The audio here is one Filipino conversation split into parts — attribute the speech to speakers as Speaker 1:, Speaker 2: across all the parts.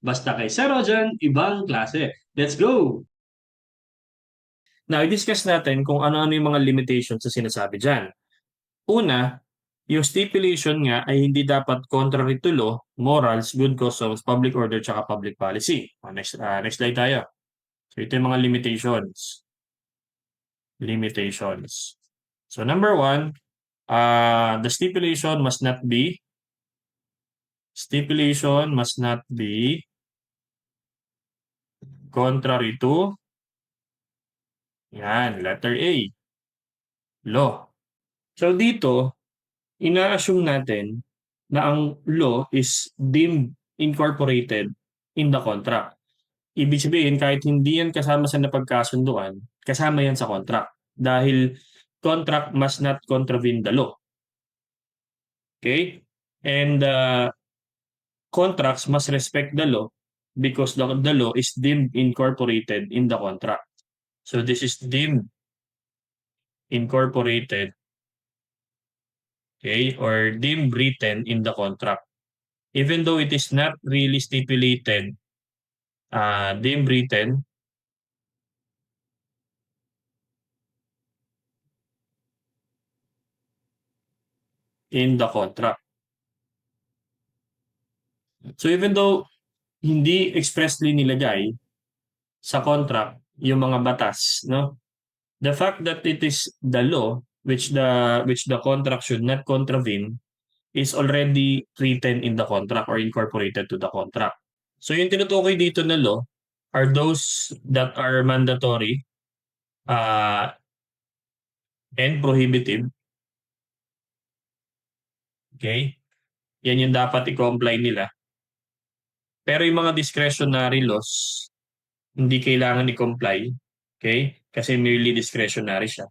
Speaker 1: Basta kay Sir Rojan, ibang klase. Let's go! Now, i-discuss natin kung ano-ano yung mga limitations sa sinasabi dyan. Una, yung stipulation nga ay hindi dapat contrary to law, morals, good customs, public order, tsaka public policy. Next slide tayo. So ito yung mga limitations. Limitations. So number one, the stipulation must not be contrary to, yan, letter A, law. So dito, ina-assume natin na ang law is deemed incorporated in the contract. Ibig sabihin, kahit hindi yan kasama sa napagkasunduan, kasama yan sa contract. Dahil contract must not contravene the law. Okay? And contracts must respect the law because the law is deemed incorporated in the contract. So this is deemed incorporated, okay, or deemed written in the contract. Even though it is not really stipulated, deemed written in the contract. So even though hindi expressly nilagay sa contract yung mga batas, no? The fact that it is the law which the contract should not contravene is already written in the contract or incorporated to the contract. So yung tinutukoy dito na law are those that are mandatory and prohibitive. Okay? Yan yung dapat i-comply nila. Pero yung mga discretionary laws, hindi kailangan i-comply. Okay? Kasi merely discretionary siya.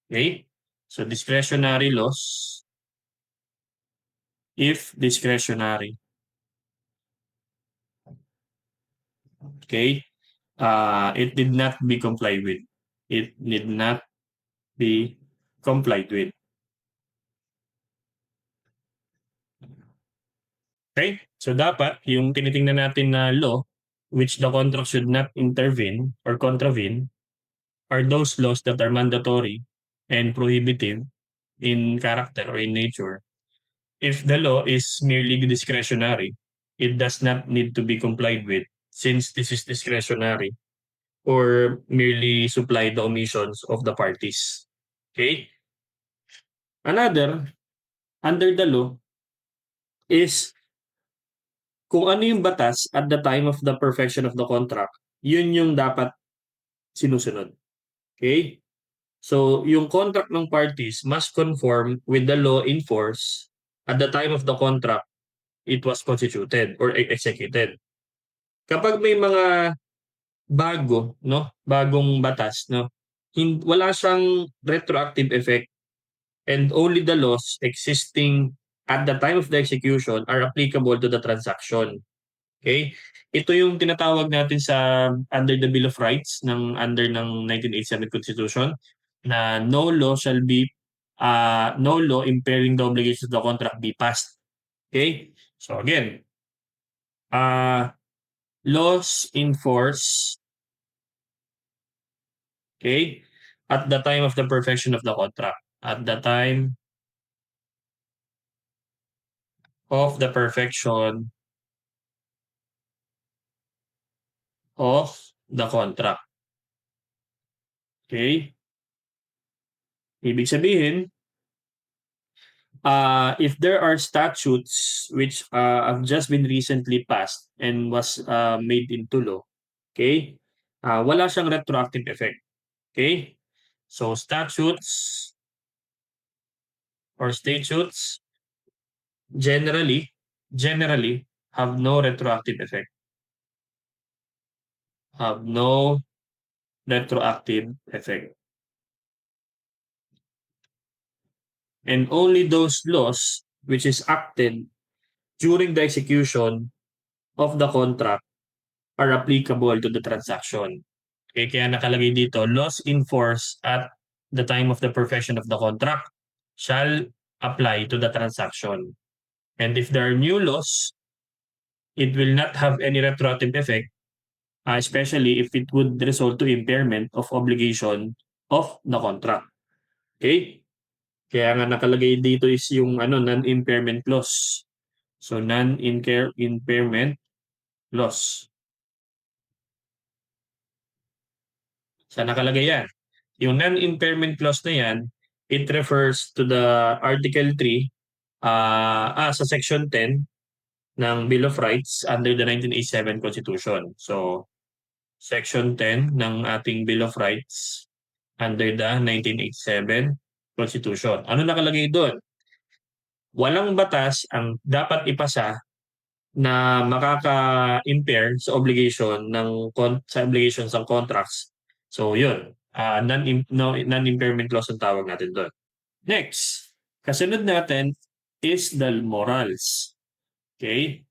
Speaker 1: Okay? So discretionary laws, if discretionary. Okay? It did not be complied with. It did not be complied with. Okay? So dapat, yung tinitingnan natin na law, which the contract should not intervene or contravene, are those laws that are mandatory and prohibitive in character or in nature. If the law is merely discretionary, it does not need to be complied with since this is discretionary or merely supply the omissions of the parties. Okay? Another, under the law, is kung ano yung batas at the time of the perfection of the contract, yun yung dapat sinusunod. Okay? So, yung contract ng parties must conform with the law in force at the time of the contract it was constituted or executed. Kapag may mga bagong batas, no, wala siyang retroactive effect and only the laws existing at the time of the execution are applicable to the transaction. Okay? Ito yung tinatawag natin sa under the Bill of Rights under ng 1987 Constitution na no law impairing the obligations of the contract be passed. Okay? So again, laws in force, okay, at the time of the perfection of the contract. At the time of the perfection of the contract. Okay? Ibig sabihin, if there are statutes which have just been recently passed and was made into law, okay, wala siyang retroactive effect. Okay? So statutes or statutes generally have no retroactive effect. Have no retroactive effect. And only those laws which is acted during the execution of the contract are applicable to the transaction. Okay, kaya nakalagay dito, laws in force at the time of the perfection of the contract shall apply to the transaction. And if there are new laws it will not have any retroactive effect, especially if it would result to impairment of obligation of the contract. Okay? Kaya nga nakalagay dito is yung non-impairment clause. So non-impairment clause. Saan nakalagay yan? Yung non-impairment clause na yan, it refers to the Article 3 sa Section 10 ng Bill of Rights under the 1987 Constitution. So, Section 10 ng ating Bill of Rights under the 1987 Constitution. Ano nakalagay doon? Walang batas ang dapat ipasa na makaka-impair sa obligation sa obligations ng contracts. So, yun. Non-impairment clause ang tawag natin doon. Next, kasunod natin is the morals. Okay?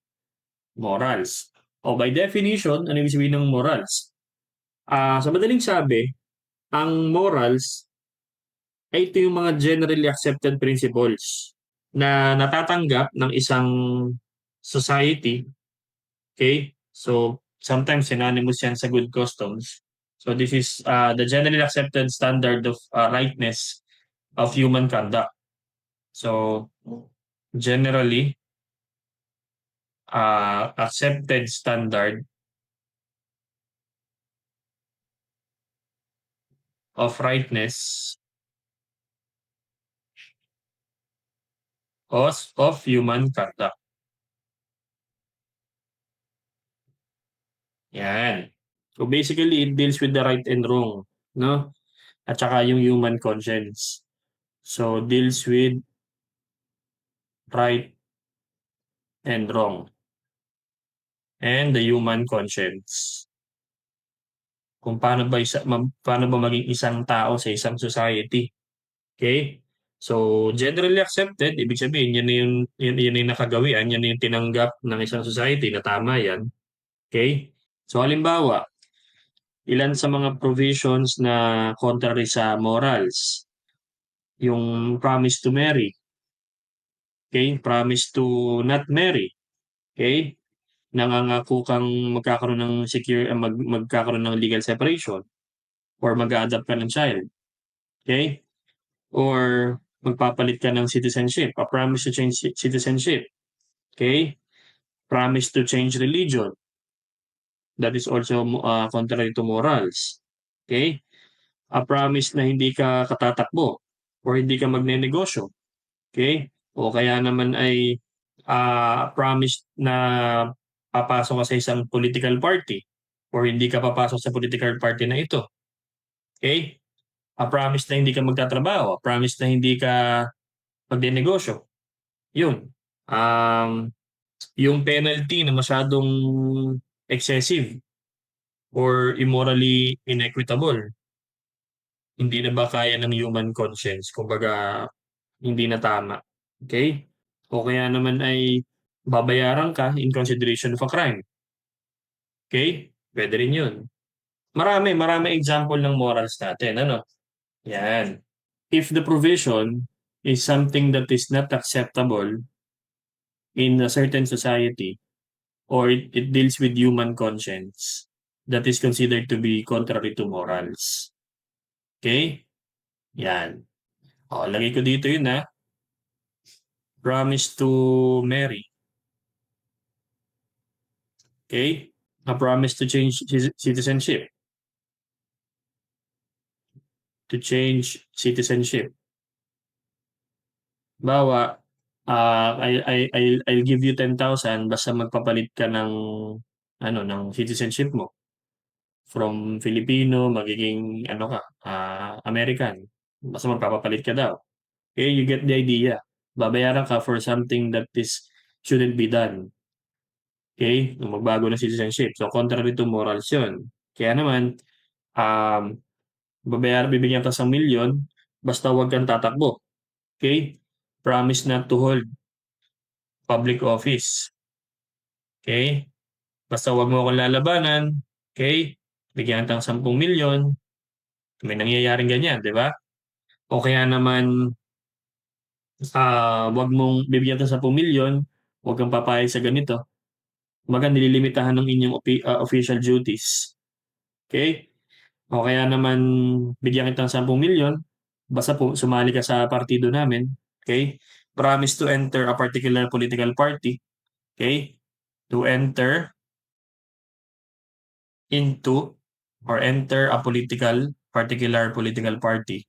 Speaker 1: Morals. By definition, ano ibig sabihin ng morals? Sa madaling sabi, ang morals ay ito yung mga generally accepted principles na natatanggap ng isang society. Okay? So, sometimes synonymous yan sa good customs. So, this is the generally accepted standard of rightness of human conduct. So, generally accepted standard of rightness of human conduct. Yan. So basically, it deals with the right and wrong, no? At saka yung human conscience. So, deals with right and wrong. And the human conscience. Kung paano ba maging isang tao sa isang society. Okay? So, generally accepted, ibig sabihin, yun yung nakagawian, yan yung tinanggap ng isang society na tama yan. Okay? So, halimbawa, ilan sa mga provisions na contrary sa morals? Yung promise to marry. Okay? Promise to not marry. Okay? Nangangako kang magkakaroon ng magkakaroon ng legal separation or mag-a-adopt ka ng child. Okay? Or magpapalit ka ng citizenship, a promise to change citizenship. Okay? Promise to change religion. That is also contrary to morals. Okay? A promise na hindi ka katatakbo or hindi ka magnenegosyo. Okay? O kaya naman ay promise na papasok ka sa isang political party or hindi ka papasok sa political party na ito. Okay? A promise na hindi ka magtatrabaho, a promise na hindi ka magnenegosyo. Yun. Yung penalty na masyadong excessive or immorally inequitable, hindi na ba kaya ng human conscience? Kumbaga, hindi na tama. Okay? O kaya naman ay babayaran ka in consideration of a crime. Okay? Pwede rin yun. Marami example ng morals natin. Ano? Yan. If the provision is something that is not acceptable in a certain society or it deals with human conscience, that is considered to be contrary to morals. Okay? Yan. Lagay ko dito yun Promise to marry. Okay? A promise to change citizenship. To change citizenship. Bawa, I'll give you 10,000 basta magpapalit ka ng citizenship mo. From Filipino, magiging American. Basta magpapalit ka daw. Okay, you get the idea. Babayaran ka for something that shouldn't be done. Okay? Magbago ng citizenship. So, contrary to morals yun. Kaya naman, bibigyan ka sa 1,000,000, basta huwag kang tatakbo. Okay? Promise not to hold public office. Okay? Basta huwag mo akong lalabanan. Okay? Bigyan kang 10,000,000. May nangyayaring ganyan, di ba? O kaya naman, wag mong bibigyan ng 10,000,000, wag kang papayag sa ganito. Kumbaga nililimitahan ng inyong official duties. Okay? O kaya naman bigyan kita ng 10 milyon, basta po sumali ka sa partido namin. Okay? Promise to enter a particular political party. Okay? To enter into or enter a particular political party.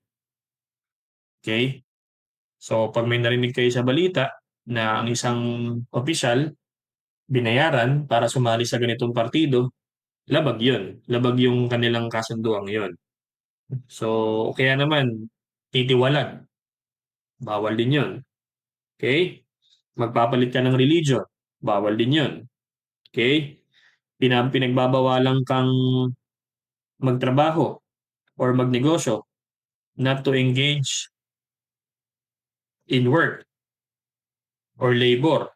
Speaker 1: Okay? So, pag may narinig kayo sa balita na ang isang opisyal binayaran para sumali sa ganitong partido, labag yun. Labag yung kanilang kasunduang yun. So, kaya naman, titiwalag. Bawal din yun. Okay? Magpapalit ka ng religion. Bawal din yun. Okay? Pinagbabawalan kang magtrabaho or magnegosyo, not to engage in work or labor.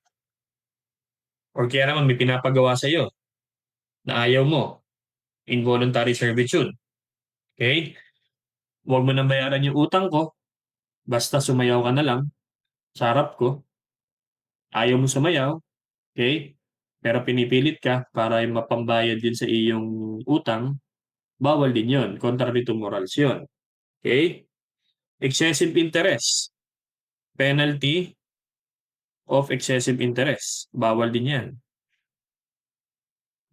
Speaker 1: Or kaya naman may pinapagawa sa iyo na ayaw mo, involuntary servitude. Okay? Huwag mo nang bayaran yung utang ko, basta sumayaw ka na lang sa harap ko. Ayaw mo sumayaw, okay? Pero pinipilit ka para mapambayad din sa iyong utang, bawal din yun. Contrary to morals yun. Okay? Excessive interest. Penalty of excessive interest. Bawal din yan.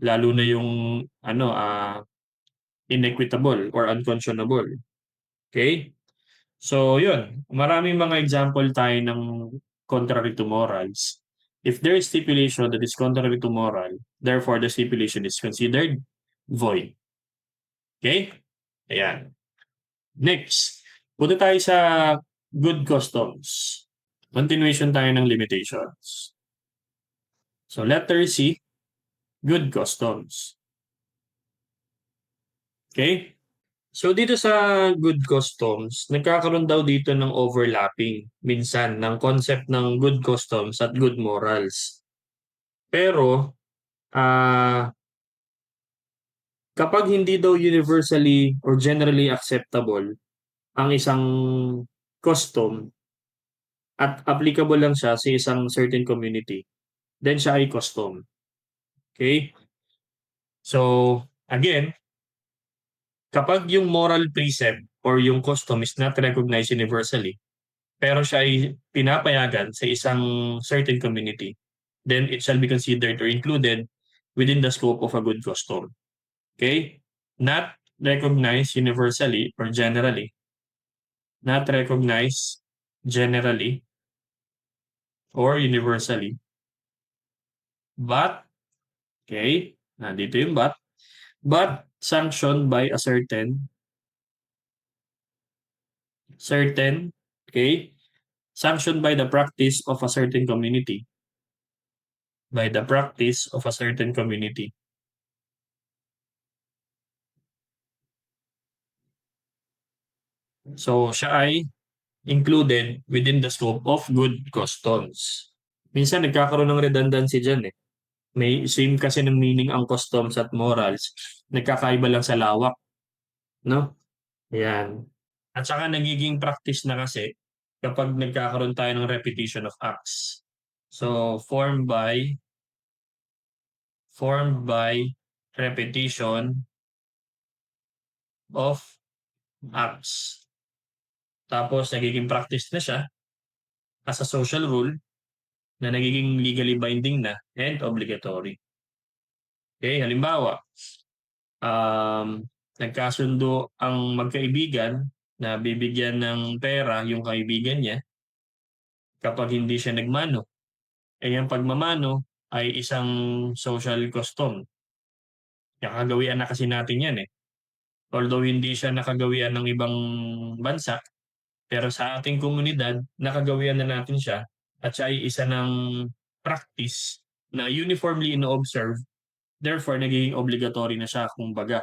Speaker 1: Lalo na yung inequitable or unconscionable. Okay? So, yun. Maraming mga example tayo ng contrary to morals. If there is stipulation that is contrary to moral, therefore the stipulation is considered void. Okay? Ayan. Next, punta tayo sa good customs. Continuation tayo ng limitations. So, letter C, good customs. Okay? So, dito sa good customs, nagkakaroon daw dito ng overlapping minsan ng concept ng good customs at good morals. Pero, kapag hindi daw universally or generally acceptable ang isang custom at applicable lang siya sa isang certain community, then siya ay custom. Okay? So, again, kapag yung moral precept or yung custom is not recognized universally, pero siya ay pinapayagan sa isang certain community, then it shall be considered or included within the scope of a good custom. Okay? Not recognized universally or generally. Not recognized generally or universally. But, okay, nandito yung but sanctioned by a certain, okay, sanctioned by the practice of a certain community. By the practice of a certain community. So, siya ay included within the scope of good customs. Minsan nagkakaroon ng redundancy dyan eh. May same kasi ng meaning ang customs at morals. Nagkakaiba lang sa lawak. No? Ayan. At saka nagiging practice na kasi kapag nagkakaroon tayo ng repetition of acts. So, formed by repetition of acts. Tapos, nagiging practice na siya as a social rule na nagiging legally binding na and obligatory. Okay, halimbawa, nagkasundo ang magkaibigan na bibigyan ng pera yung kaibigan niya kapag hindi siya nagmano. Yung pagmamano ay isang social custom. Nakagawian na kasi natin yan eh. Although hindi siya nakagawian ng ibang bansa, pero sa ating komunidad, nakagawian na natin siya at siya ay isa ng practice na uniformly ino-observe. Therefore, nagiging obligatory na siya kumbaga.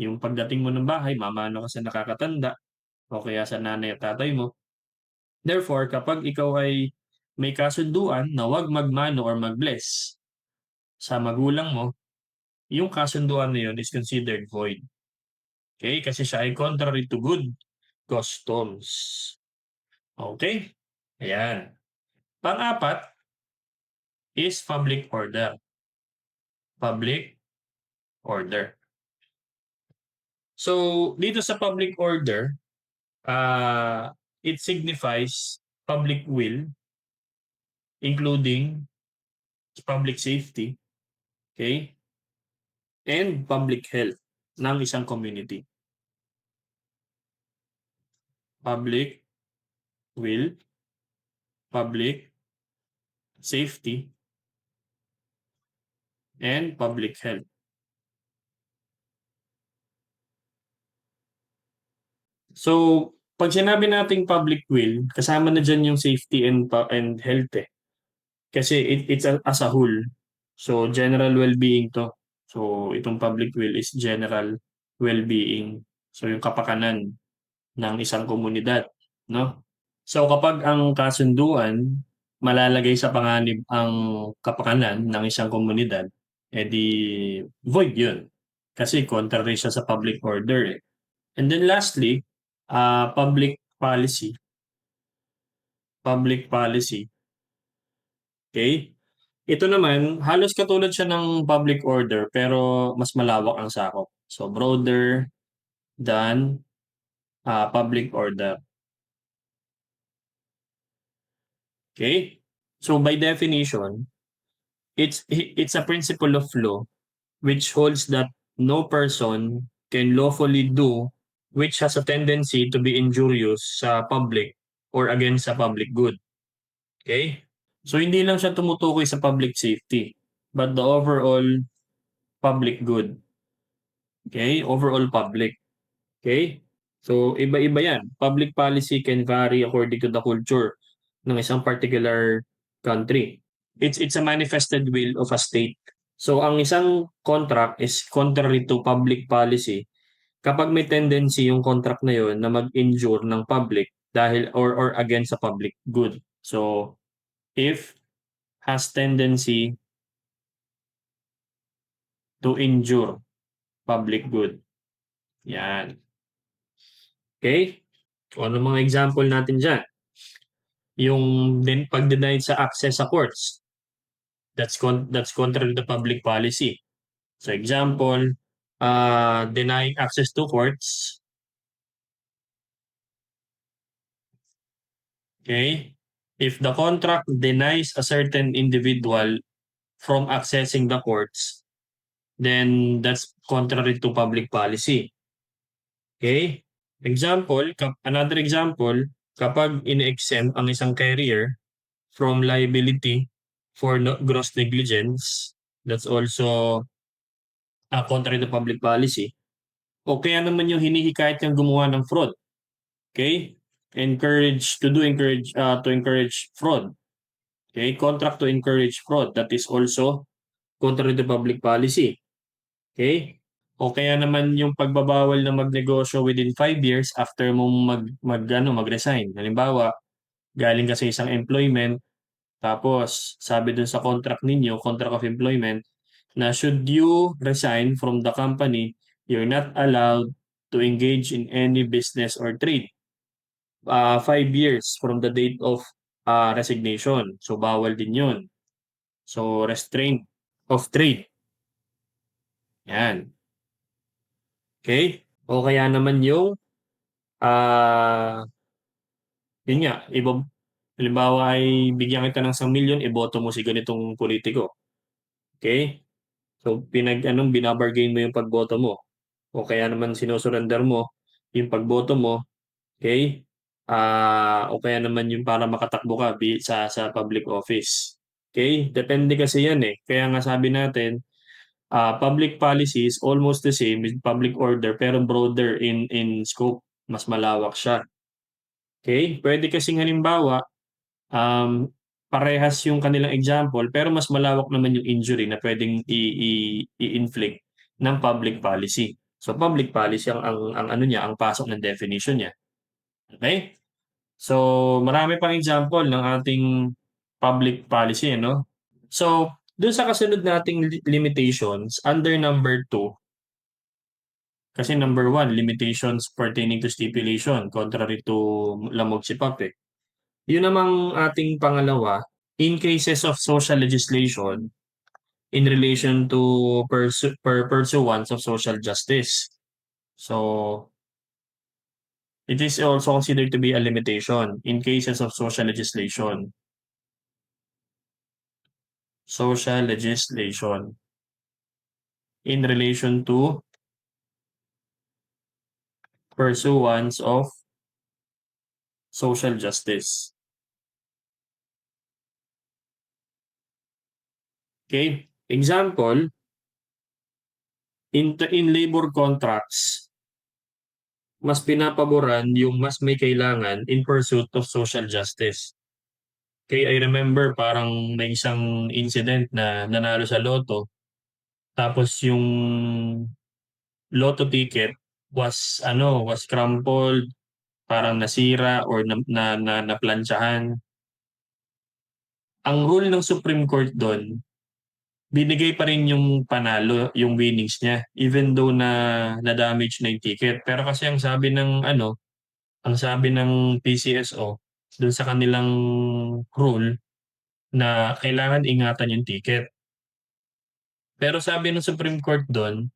Speaker 1: Yung pagdating mo ng bahay, mamano ka sa nakakatanda o kaya sa nanay at tatay mo. Therefore, kapag ikaw ay may kasunduan na huwag magmano or mag-bless sa magulang mo, yung kasunduan na yun is considered void. Okay? Kasi siya ay contrary to good customs. Okay? Ayan. Pang-apat is public order. public order. So, dito sa public order, it signifies public will, including public safety, okay, and public health ng isang community. Public will, public safety, and public health. So, pag sinabi nating public will, kasama na diyan yung safety and health eh. Kasi it's as a whole. So, general well-being 'to. So, itong public will is general well-being. So, yung kapakanan ng isang komunidad, 'no? So, kapag ang kasunduan malalagay sa panganib ang kapakanan ng isang komunidad, eh di void 'yun. Kasi contrary siya sa public order eh. And then lastly, public policy. Public policy, okay? Ito naman, halos katulad siya ng public order pero mas malawak ang sakop. So, broader than public order. Okay? So, by definition, it's a principle of law which holds that no person can lawfully do which has a tendency to be injurious sa public or against sa public good. Okay? So, hindi lang siya tumutukoy sa public safety, but the overall public good. Okay? Overall public. Okay? So, iba-iba yan. Public policy can vary according to the culture ng isang particular country. It's a manifested will of a state. So, ang isang contract is contrary to public policy kapag may tendency yung contract na yun na mag-injure ng public dahil or against sa public good. So, if has tendency to injure public good. Yan. Okay? O ano mga example natin dyan? Yung pag-deny sa access sa courts. That's contrary to public policy. So example, denying access to courts. Okay? If the contract denies a certain individual from accessing the courts, then that's contrary to public policy. Okay? Another example, kapag in-exempt ang isang carrier from liability for gross negligence, that's also contrary to public policy. O kaya naman yung hinihikayat kang gumawa ng fraud. Okay? To encourage fraud. Okay? Contract to encourage fraud. That is also contrary to public policy. Okay? O kaya naman yung pagbabawal na magnegosyo within 5 years after mong mag-resign. Halimbawa, galing ka sa isang employment, tapos sabi dun sa contract ninyo, contract of employment, na should you resign from the company, you're not allowed to engage in any business or trade. 5 years from the date of resignation. So, bawal din yun. So, restraint of trade. Yan. Okay? O kaya naman yung yun nga, halimbawa ay bigyan kita ng 1,000,000, iboto mo si ganitong politiko. Okay? So, binabargain mo yung pagboto mo. O kaya naman sinusurrender mo yung pagboto mo, okay? O kaya naman yung para makatakbo ka sa public office. Okay? Depende kasi yan eh. Kaya nga sabi natin, public policy is almost the same with public order pero broader in scope. Mas malawak siya. Okay? Pwede kasing halimbawa, parehas yung kanilang example pero mas malawak naman yung injury na pwedeng i-inflict ng public policy. So public policy ang ano niya, ang pasok ng definition niya. Okay? So marami pang example ng ating public policy, no? So dun sa kasunod nating limitations under number 2, kasi number 1, limitations pertaining to stipulation, contrary to lamog si Pape. Yun namang ating pangalawa, in cases of social legislation, in relation to pursuance of social justice. So, it is also considered to be a limitation in cases of social legislation. Social legislation in relation to pursuance of social justice. Okay? Example, in labor contracts, mas pinapaboran yung mas may kailangan in pursuit of social justice. Okay, I remember parang may isang incident na nanalo sa loto, tapos yung lotto ticket was crumpled, parang nasira or naplantsahan. Ang rule ng Supreme Court doon, binigay pa rin yung panalo, yung winnings niya, even though na damage na yung ticket. Pero kasi ang sabi ng PCSO dun sa kanilang rule na kailangan ingatan yung ticket. Pero sabi ng Supreme Court doon,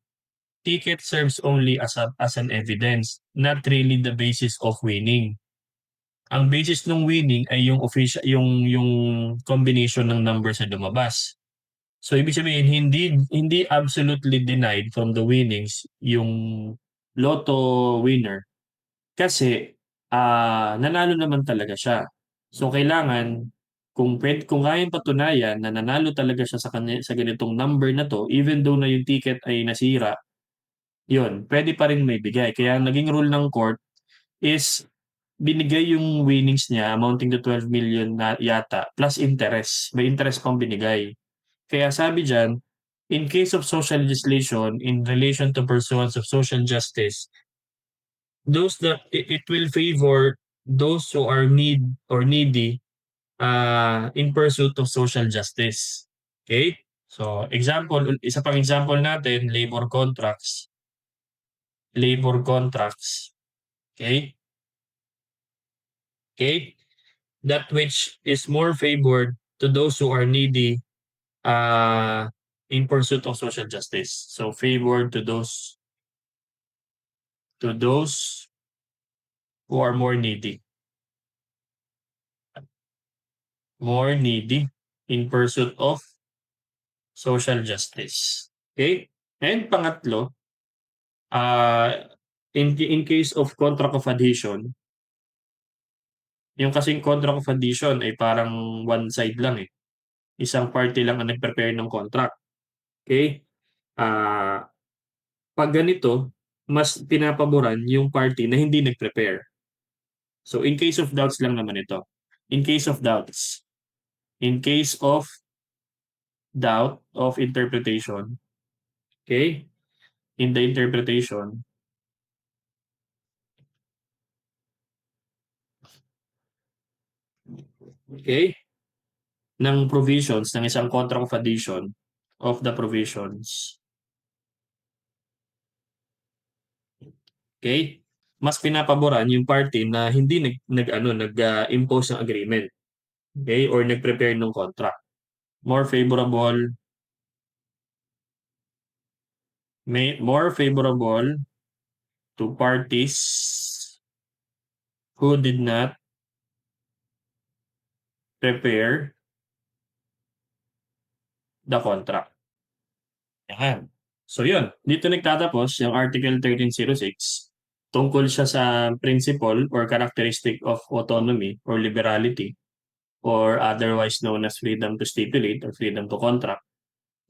Speaker 1: ticket serves only as an evidence, not really the basis of winning. Ang basis ng winning ay yung official yung combination ng numbers na lumabas. So ibig sabihin hindi absolutely denied from the winnings yung lotto winner kasi nanalo naman talaga siya. So kailangan kung kayang patunayan na nanalo talaga siya sa ganitong number na 'to, even though na yung ticket ay nasira, yun puwede pa rin maibigay. Kaya ang naging rule ng court is binigay yung winnings niya amounting to 12 million na yata plus interest. May interest pang binigay. Kaya sabi diyan, in case of social legislation in relation to pursuance of social justice, those that it will favor those who are needy in pursuit of social justice. Okay? So, isa pang example natin, labor contracts. Labor contracts. Okay? Okay? That which is more favored to those who are needy uh, in pursuit of social justice. So, favored to those who are more needy. More needy in pursuit of social justice. Okay? And pangatlo, in case of contract of adhesion, yung kasing contract of adhesion ay parang one side lang eh. Isang party lang ang nag-prepare ng contract. Okay? Ah, pag ganito, mas pinapaboran yung party na hindi nag-prepare. So in case of doubts lang naman ito. In case of doubts. In case of doubt of interpretation. Okay? In the interpretation, okay, ng provisions ng isang contract of adhesion of the provisions. Okay? Mas pinapaboran yung party na hindi nag-impose ng agreement. Okay? Or nag-prepare ng contract. More favorable to parties who did not prepare the contract. Yan. So yun, dito nagtatapos yung Article 1306. Tungkol siya sa principle or characteristic of autonomy or liberality or otherwise known as freedom to stipulate or freedom to contract.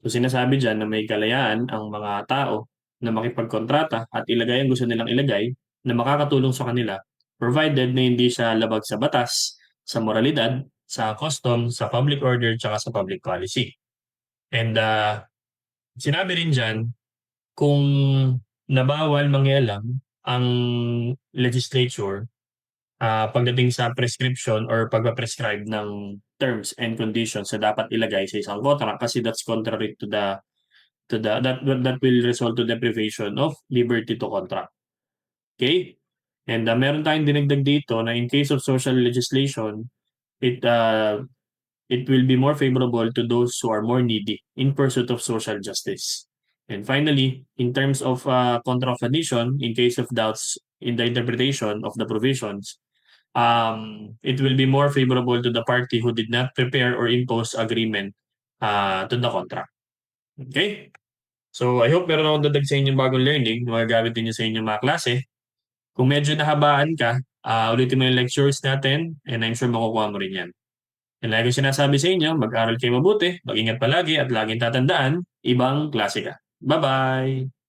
Speaker 1: So sinasabi diyan na may kalayaan ang mga tao na makipagkontrata at ilagay ang gusto nilang ilagay na makakatulong sa kanila provided na hindi siya labag sa batas, sa moralidad, sa custom, sa public order, tsaka sa public policy. And sinabi rin diyan kung nabawal mangialam ang legislature pagdating sa prescription or pagpa-prescribe ng terms and conditions na dapat ilagay sa isang contract kasi that's contrary that will result to deprivation of liberty to contract. Okay? And meron tayong dinagdag dito na in case of social legislation, it it will be more favorable to those who are more needy in pursuit of social justice. And finally, in terms of contract of addition, in case of doubts in the interpretation of the provisions, it will be more favorable to the party who did not prepare or impose agreement to the contract. Okay? So I hope meron akong dadag sa inyong bagong learning, magagamit ninyo sa inyong mga klase. Kung medyo nahabaan ka, ulitin mo yung lectures natin and I'm sure makukuha mo rin yan. And like ko sinasabi sa inyo, mag-aral kayo mabuti, mag-ingat palagi at laging tatandaan, ibang klase ka. Bye-bye!